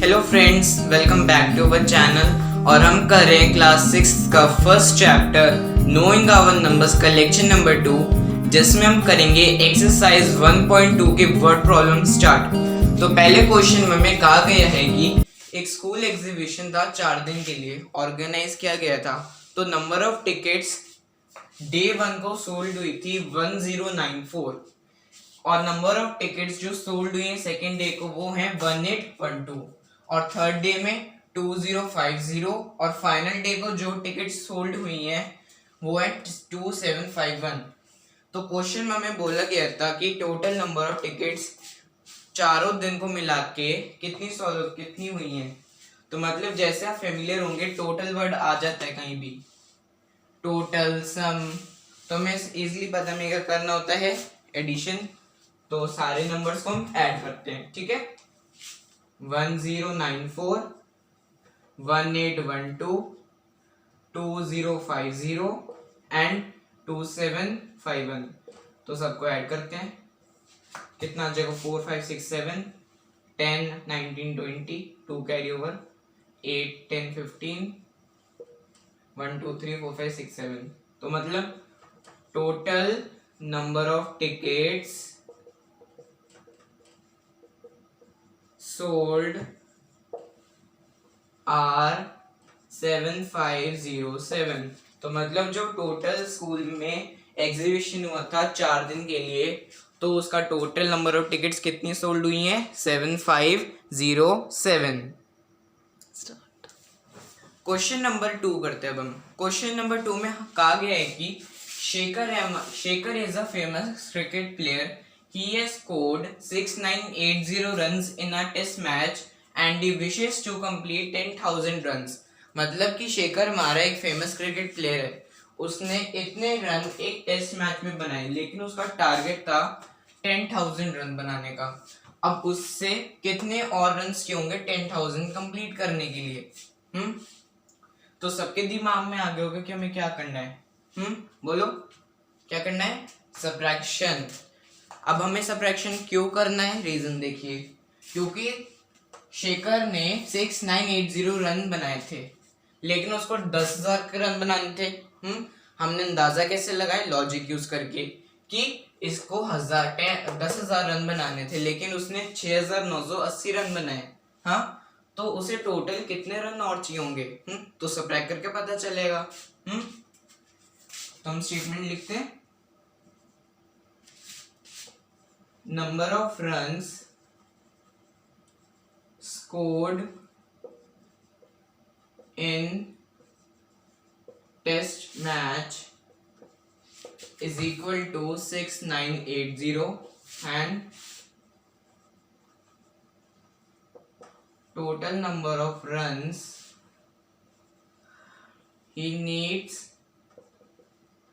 Hello friends, welcome back to our channel. और हम कर रहे हैं क्लास 6 का first chapter knowing our numbers का लेक्चर नंबर 2, जिसमें हम करेंगे एक्सरसाइज 1.2 के वर्ड प्रॉब्लम स्टार्ट। तो पहले क्वेश्चन में कहा गया है कि एक स्कूल एग्जीबिशन था 4 दिन के लिए ऑर्गेनाइज किया गया था। तो नंबर ऑफ टिकट्स डे 1 को सोल्ड हुई थी 1094 और नंबर ऑफ टिकट्स जो सोल्ड हुई है सेकेंड डे को वो है 1812 और थर्ड डे में 2050 और फाइनल डे को जो टिकट्स सोल्ड हुई हैं वो है 2751। तो क्वेश्चन में हमें बोला गया था कि टोटल नंबर ऑफ टिकट्स चारों दिन को मिला के कितनी हुई हैं। तो मतलब जैसे आप फेमिलियर होंगे टोटल वर्ड आ जाता है कहीं भी, टोटल सम, तो हमें इजीली पता हमें क्या करना होता है, एडिशन। तो सारे नंबर्स को हम ऐड करते हैं, ठीक है। 1094, 1812, 2050 एंड 2751। तो सबको ऐड करते हैं, कितना आ जाएगा 4 5 6 7 10 19 20 2 कैरी ओवर 8 10 15 1 2 3 4 5 6 7। तो मतलब total number of tickets sold are 7507। तो मतलब जो टोटल स्कूल में एग्जीबिशन हुआ था 4 दिन के लिए, तो उसका टोटल नंबर ऑफ टिकट्स कितनी सोल्ड हुई हैं, 7507। क्वेश्चन नंबर 2 करते हैं अब हम। क्वेश्चन नंबर 2 में कहा गया है कि Shekhar is a famous cricket player. He has scored 6980 runs in a test match and he wishes to complete 10,000 runs. मतलब कि शेखर हमारा एक फेमस क्रिकेट प्लेयर है, उसने इतने रन एक टेस्ट मैच में बनाए, लेकिन उसका टारगेट था 10,000 रन बनाने का। अब उससे कितने और रन चाहिए होंगे 10,000 कंप्लीट करने के लिए। तो सबके दिमाग में आ गया होगा कि हमें क्या करना है। बोलो क्या करना है, सब्ट्रैक्शन। अब हमें सब्ट्रैक्शन क्यों करना है, रीजन देखिए, क्योंकि शेखर ने 6980 रन बनाए थे, लेकिन उसको 10,000 के रन बनाने थे। हमने अंदाजा कैसे लगाया, लॉजिक यूज करके, कि इसको 10,000 रन बनाने थे, लेकिन उसने 6,980 रन बनाए। हाँ, तो उसे टोटल कितने रन और चाहिए होंगे, तो सब्ट्रैक्ट करके पता चलेगा। तो हम स्टेटमेंट लिखते हैं, number of runs scored in test match is equal to 6980 and total number of runs he needs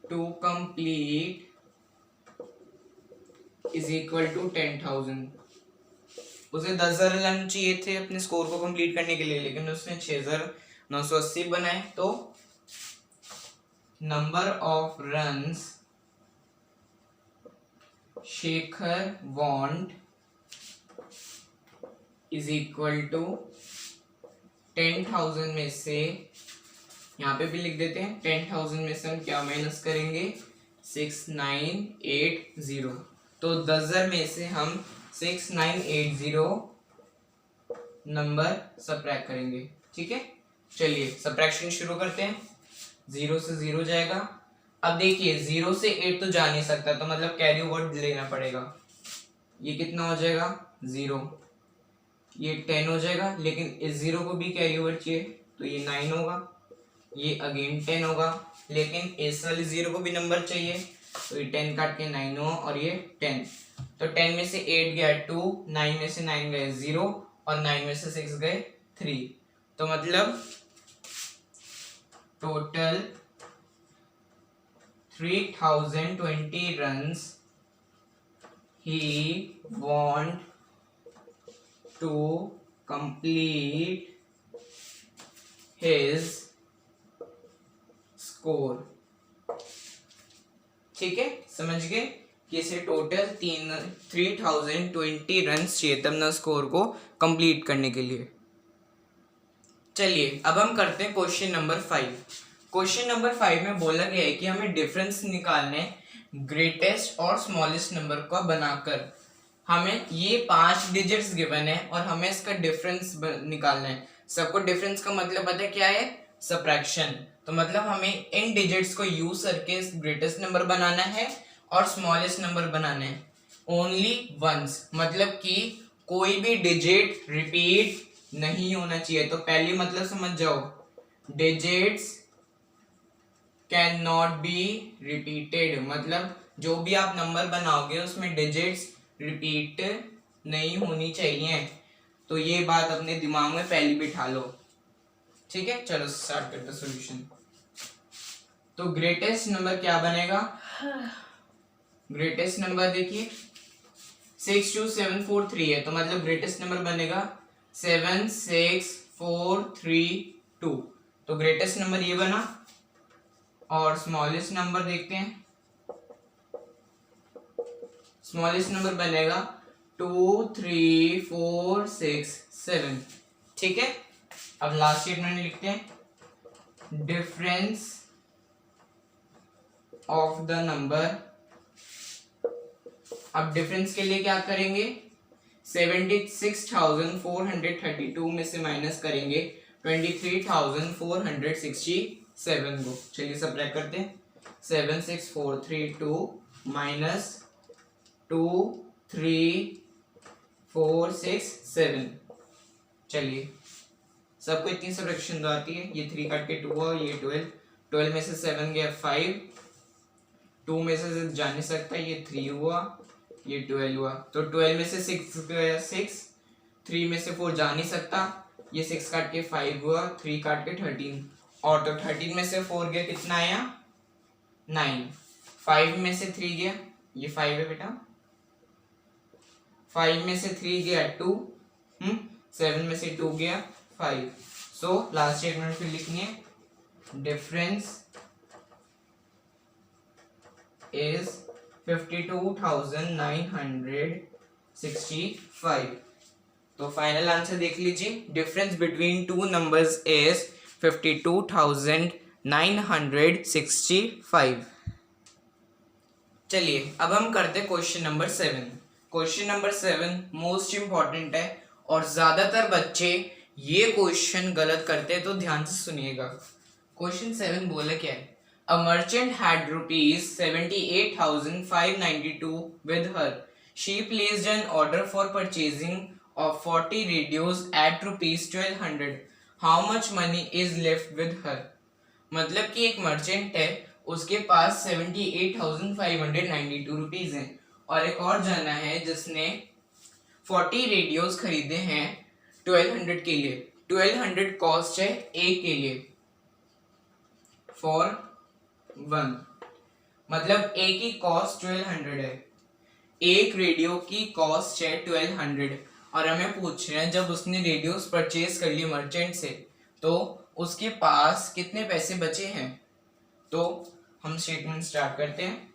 to complete is equal to 10,000। उसे 10,000 रन चाहिए थे अपने स्कोर को कंप्लीट करने के लिए, लेकिन उसने 6,980 बनाए। तो number of runs Shekhar want is equal to 10,000 में से, यहाँ पे भी लिख देते हैं, 10,000 में से हम क्या माइनस करेंगे, 6980। तो 10,000 में से हम 6980 नंबर सब्ट्रैक्ट करेंगे, ठीक है। चलिए सब्ट्रैक्शन शुरू करते हैं। 0 से 0 जाएगा। अब देखिए 0 से 8 तो जा नहीं सकता, तो मतलब कैरी ओवर लेना पड़ेगा। ये कितना हो जाएगा, 0, ये 10 हो जाएगा, लेकिन इस 0 को भी कैरी ओवर चाहिए, तो ये 9 होगा, ये अगेन 10 होगा, लेकिन इस वाले 0 को भी नंबर चाहिए, तो ये 10 काट के 9 हो और ये 10। तो 10 में से 8 गया 2, 9 में से 9 गए 0 और 9 में से 6 गए 3। तो मतलब total 3020 runs he want to complete his score। ठीक है, समझ गए कि इसे टोटल 3020 रन चाहिए तब ना स्कोर को कंप्लीट करने के लिए। चलिए अब हम करते हैं क्वेश्चन नंबर 5। क्वेश्चन नंबर 5 में बोला गया है कि हमें डिफरेंस निकालने ग्रेटेस्ट और स्मॉलेस्ट नंबर का बनाकर हमें ये 5 डिजिट्स गिवन है और हमें इसका डिफरेंस निकालना है। सबको डिफरेंस का मतलब पता है क्या है? सब्ट्रैक्शन। तो मतलब हमें इन डिजिट्स को यूज करके ग्रेटेस्ट नंबर बनाना है और स्मॉलेस्ट नंबर बनाना है ओनली वंस, मतलब कि कोई भी डिजिट रिपीट नहीं होना चाहिए। तो पहली मतलब समझ जाओ, digits can not be repeated, मतलब जो भी आप नंबर बनाओगे उसमें डिजिट्स रिपीट नहीं होनी चाहिए। तो ये बात अपने दिमाग में पहले बिठा लो, ठीक है। चलो स्टार्ट करते सॉल्यूशन। तो ग्रेटेस्ट नंबर क्या बनेगा? ग्रेटेस्ट नंबर देखिए 62743 है, तो मतलब ग्रेटेस्ट नंबर बनेगा 76432। तो ग्रेटेस्ट नंबर ये बना। और स्मॉलेस्ट नंबर देखते हैं, स्मॉलेस्ट नंबर बनेगा 23467, ठीक है। अब लास्ट स्टेटमेंट लिखते हैं, डिफरेंस ऑफ द नंबर। अब डिफरेंस के लिए क्या करेंगे? 76,432 में से माइनस करेंगे 23,467 को। चलिए सब्ट्रैक्ट करते हैं। 76432 माइनस 23467। चलिए सबको इतनी सब्ट्रैक्शन तो आती है। ये 3 काट के 2 हुआ, ये 12 में से 7 गया 5, 2 में से जा नहीं सकता, ये 3 हुआ, ये 12 हुआ। तो 12 में से 6 गया 6, 3 में से 4 जा नहीं सकता, ये 6 काट के 5 हुआ, 3 काट के 13, और तो 13 में से 4 गया कितना आया? 9। 5 में से 3 गया, ये 5 है बेटा, 5 में से 3 गया 2, 7 में से 2 गया 5। सो लास्ट स्टेटमेंट फिर लिखनी है, डिफरेंस is 52,965। तो फाइनल आंसर देख लीजिए, difference between two numbers is 52,965। चलिए अब हम करते हैं question number 7। Question number 7 most important है और ज्यादातर बच्चे ये क्वेश्चन गलत करते हैं, तो ध्यान से सुनिएगा। क्वेश्चन 7 बोला क्या है? A merchant had rupees 78,592 with her. She placed an order for purchasing of 40 radios at rupees 1200. How much money is left with her? मतलब कि एक मर्चेंट है, उसके पास 78,592 रुपीज हैं और एक और जाना है जिसने 40 रेडियोस खरीदे हैं 1200 के लिए। 1200 कॉस्ट है एक के लिए, फॉर 1, मतलब एक की कॉस्ट 1200 है, एक रेडियो की कॉस्ट है 1200। और हमें पूछ रहे हैं जब उसने रेडियोस परचेज कर लिए मर्चेंट से तो उसके पास कितने पैसे बचे हैं। तो हम स्टेटमेंट स्टार्ट करते हैं।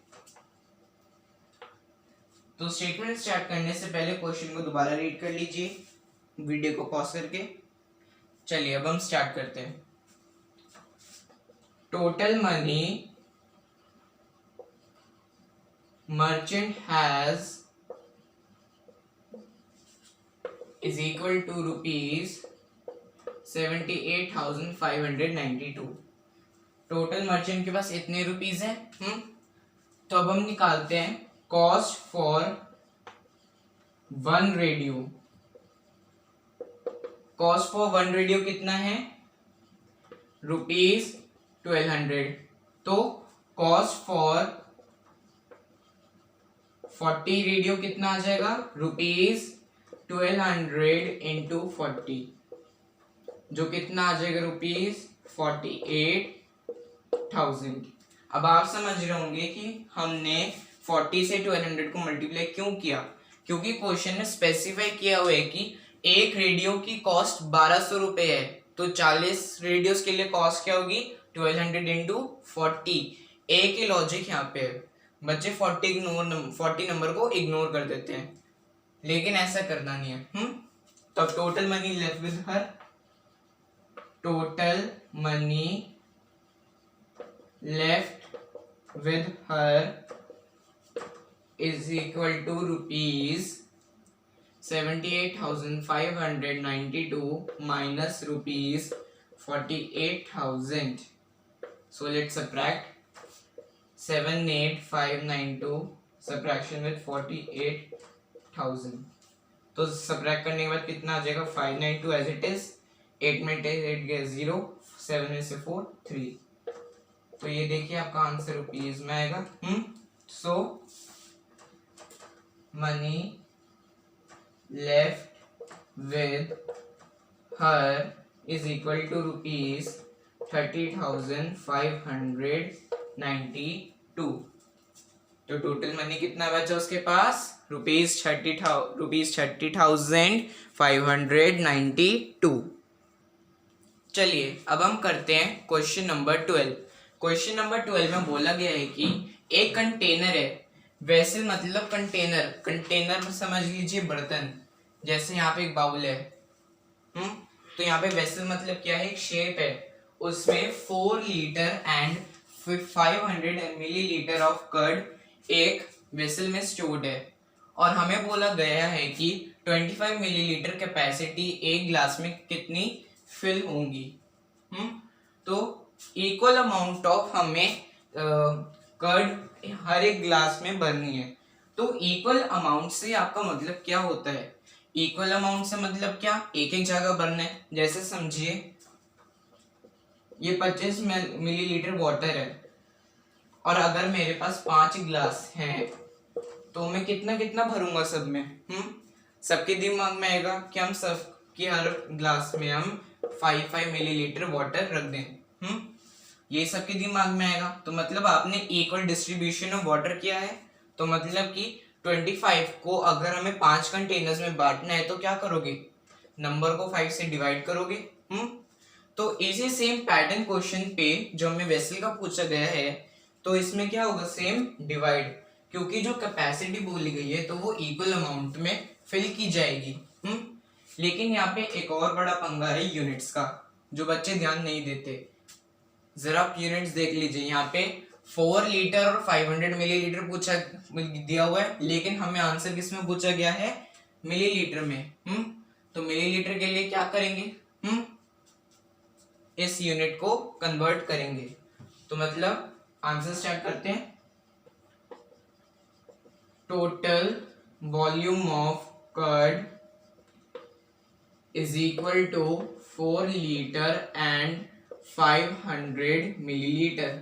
तो स्टेटमेंट स्टार्ट करने से पहले क्वेश्चन को दोबारा रीड कर लीजिए वीडियो को पॉज करके। चलिए अब हम स्टार्ट करते हैं। Total money merchant has is equal to rupees 78,592। Total merchant के पास इतने रुपीज हैं। तो अब हम निकालते हैं cost for 1 radio. Cost for 1 radio कितना है? रुपीज 1200। तो कॉस्ट फॉर 40 रेडियो कितना आ जाएगा? रुपीज 1200 इंटू 40, जो कितना आ जाएगा? रुपीज 48,000। अब आप समझ रहे होंगे कि हमने 40 से 1200 को मल्टीप्लाई क्यों किया, क्योंकि क्वेश्चन में स्पेसिफाई किया हुआ है कि एक रेडियो की कॉस्ट 1200 रुपए है, तो 40 रेडियोस के लिए कॉस्ट क्या होगी? 1200 इंटू 40। एक ही लॉजिक यहाँ पे है। बच्चे 40 नंबर को इग्नोर कर देते हैं, लेकिन ऐसा करना नहीं है। तो total money left with her total money left with her is equal to rupees 78,592 minus rupees 48,000. So let's subtract 78,592 subtraction with 48,000. तो सब्ट्रैक्ट करने के बाद कितना आ जाएगा 592 एज इट इज, 8 में 8 गया 0, 7 में से 4 3. तो ये देखिए आपका आंसर रुपीज में आएगा. So money left with her is equal to rupees 30,592. तो टोटल मनी कितना बचा उसके पास, रुपीज 30,592. चलिए अब हम करते हैं क्वेश्चन नंबर 12. क्वेश्चन नंबर 12 में बोला गया है कि एक कंटेनर है, वेसल मतलब कंटेनर, कंटेनर समझ लीजिए बर्तन, जैसे यहाँ पे एक बाउल है. तो यहाँ पे वेसल मतलब क्या है, एक शेप है, उसमें 4 litre and 500 millilitre of curd एक वेसल में स्टोर्ड है. और हमें बोला गया है कि 25 मिलीलीटर कैपेसिटी एक ग्लास में कितनी फिल होंगी. तो इक्वल अमाउंट ऑफ हमें कर्ड हर एक ग्लास में भरनी है. तो इक्वल अमाउंट से आपका मतलब क्या होता है, इक्वल अमाउंट से मतलब क्या, एक एक जगह भरना है. जैसे समझिए ये 25 मिलीलीटर वाटर है और अगर मेरे पास 5 ग्लास हैं तो मैं कितना कितना भरूंगा सब में. सबके दिमाग में आएगा कि हम सब कि हर ग्लास में हम 5 मिलीलीटर वाटर रख दें. ये सबके दिमाग में आएगा. तो मतलब आपने इक्वल डिस्ट्रीब्यूशन ऑफ वाटर किया है. तो मतलब कि 25 को अगर हमें 5 कंटेनर्स में बांटना है तो क्या करोगे, नंबर को 5 से डिवाइड करोगे. तो इसी सेम पैटर्न क्वेश्चन पे जो हमें वेसल का पूछा गया है, तो इसमें क्या होगा, सेम डिवाइड, क्योंकि जो कैपेसिटी बोली गई है तो वो इक्वल अमाउंट में फिल की जाएगी. लेकिन यहाँ पे एक और बड़ा पंगा है यूनिट्स का, जो बच्चे ध्यान नहीं देते. जरा आप यूनिट्स देख लीजिए, यहाँ पे 4 लीटर और 500 मिलीलीटर पूछा दिया हुआ है, लेकिन हमें आंसर किसमें पूछा गया है, मिलीलीटर में. तो मिलीलीटर के लिए क्या करेंगे, इस यूनिट को कन्वर्ट करेंगे. तो मतलब आंसर स्टार्ट करते हैं. Total volume of curd is equal to 4 litre and 500 millilitre.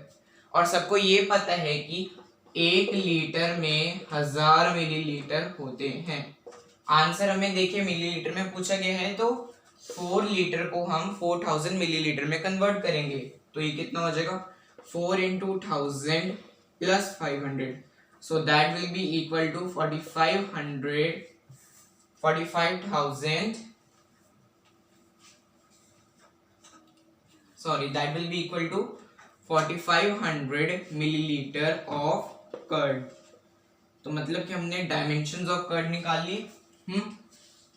और सबको ये पता है कि 1 लीटर में 1000 मिलीलीटर होते हैं. आंसर हमें देखिए मिलीलीटर में पूछा गया है, तो 4 लीटर को हम 4000 मिलीलीटर में कन्वर्ट करेंगे. तो ये कितना हो जाएगा, 4 into 1000 plus 500. So that will be equal to 45,000. Sorry, that will be equal to 4500 milliliter of curd. तो मतलब कि हमने डायमेंशंस ऑफ कर्ड निकाल ली.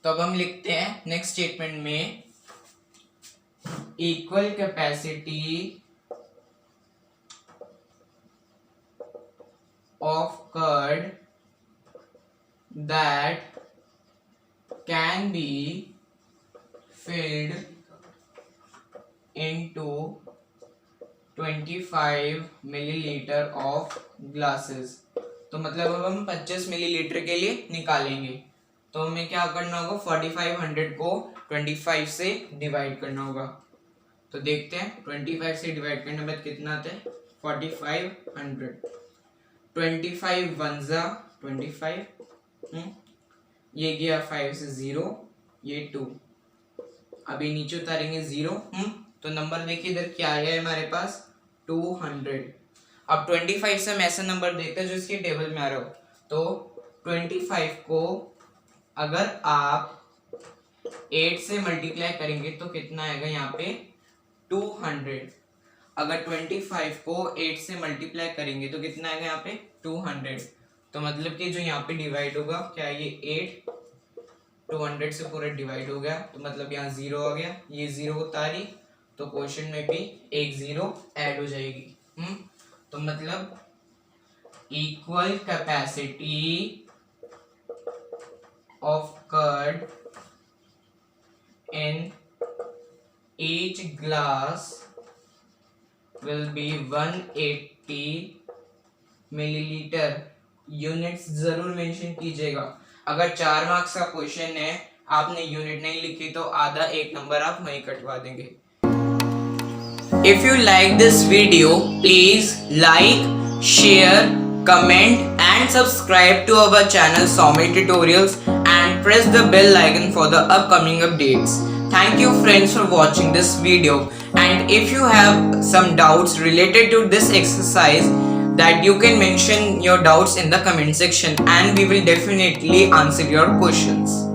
तो अब हम लिखते हैं नेक्स्ट स्टेटमेंट में, equal capacity of curd that can be filled into 25 milliliter of glasses. तो मतलब अब हम 25 मिलीलीटर के लिए निकालेंगे. तो हमें क्या करना होगा, 4500 को 25 से डिवाइड करना होगा. तो देखते हैं 25 से डिवाइड करने के बाद कितना आता है, 4500. 25 1 25, ये गया 5 से 0, ये 2. अभी नीचे उतारेंगे 0. तो नंबर देखिए इधर क्या आया है हमारे पास, 200. अब 25 से हम ऐसा नंबर देखते हैं जो इसके टेबल में आ रहा हो. तो 25 को अगर आप 8 से मल्टीप्लाई करेंगे तो कितना आएगा यहाँ पे, 200. अगर 25 को 8 से मल्टीप्लाई करेंगे तो कितना आएगा यहाँ पे, 200. तो मतलब कि जो यहाँ पे डिवाइड होगा क्या, ये 8 200 से पूरा डिवाइड हो गया. तो मतलब यहाँ 0 आ गया, ये 0 उतारी तो क्वेश्चन में भी एक जीरो ऐड हो जाएगी। तो मतलब equal capacity of curd in each glass will be 180 millilitre. Units जरूर मेंशन कीजिएगा। अगर 4 मार्क्स का क्वेश्चन है, आपने यूनिट नहीं लिखी तो आधा एक नंबर आप वहीं कटवा देंगे। If you like this video, please like, share, comment and subscribe to our channel Soumya Tutorials and press the bell icon for the upcoming updates. Thank you friends for watching this video, and if you have some doubts related to this exercise, that you can mention your doubts in the comment section and we will definitely answer your questions.